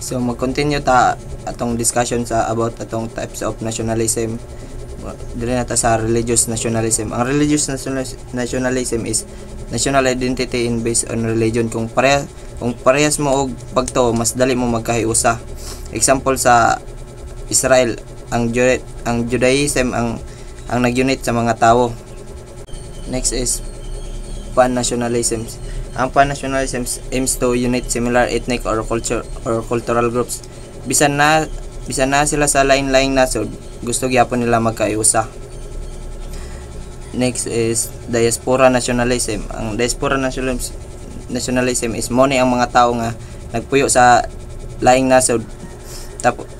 So mag-continue ta atong discussion sa about atong types of nationalism. Dili na ta sa religious nationalism. Ang religious nationalism is national identity in based on religion. Kung parehas mo og pagtuo, mas dali mo magkahiusa. Example sa Israel, ang Judaism ang nag-unite sa mga tao. Next is pan-nationalism. Ang pan-nationalism aims to unite similar ethnic or cultural groups. Bisan na sila sa lain-laing nasod, gusto gyapon nila magkaiusa. Next is diaspora nationalism. Ang diaspora nationalism is money ang mga tao nga nagpuyo sa laing nasod,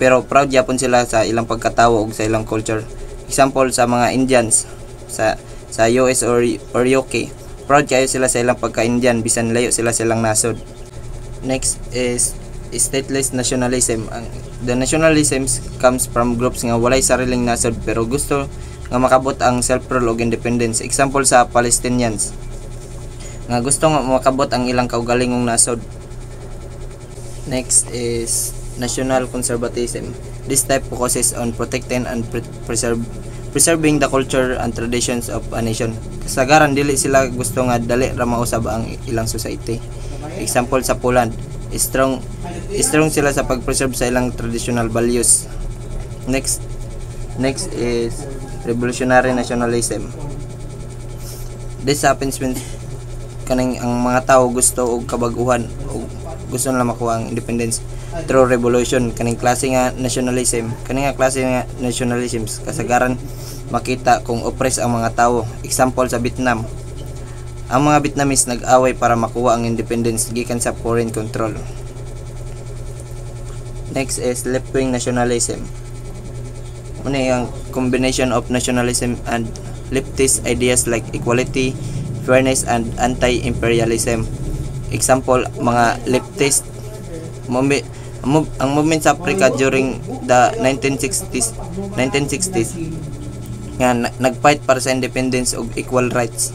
pero proud gyapon sila sa ilang pagkatawo ug sa ilang culture. Example sa mga Indians sa US or UK. Proud kayo sila sa ilang pagka-Indian bisan layo sila silang nasod. Next is stateless nationalism. The nationalism comes from groups nga walay sariling nasod pero gusto nga makabot ang self-rule ug independence. Example sa Palestinians nga gusto nga makabot ang ilang kaugalingong nasod. Next is national conservatism. This type focuses on protecting and preserving the culture and traditions of a nation. Kasagaran dili sila gusto nga dali ra mausab ang ilang society. Example sa Poland, strong sila sa pag-preserve sa ilang traditional values. Next is revolutionary nationalism. This happens when kaning ang mga tao gusto og kabaguhan o gusto nila makuha ang independence through revolution. Kaning klase nga nationalism kasagaran makita kung oppress ang mga tao. Example sa Vietnam, ang mga Vietnamese nag-away para makuha ang independence gikan sa foreign control. Next is left-wing nationalism. Una yung combination of nationalism and leftist ideas like equality, fairness, and anti-imperialism. Example, mga leftist ang movement sa Africa during the 1960s nga nagfight para sa independence ug equal rights.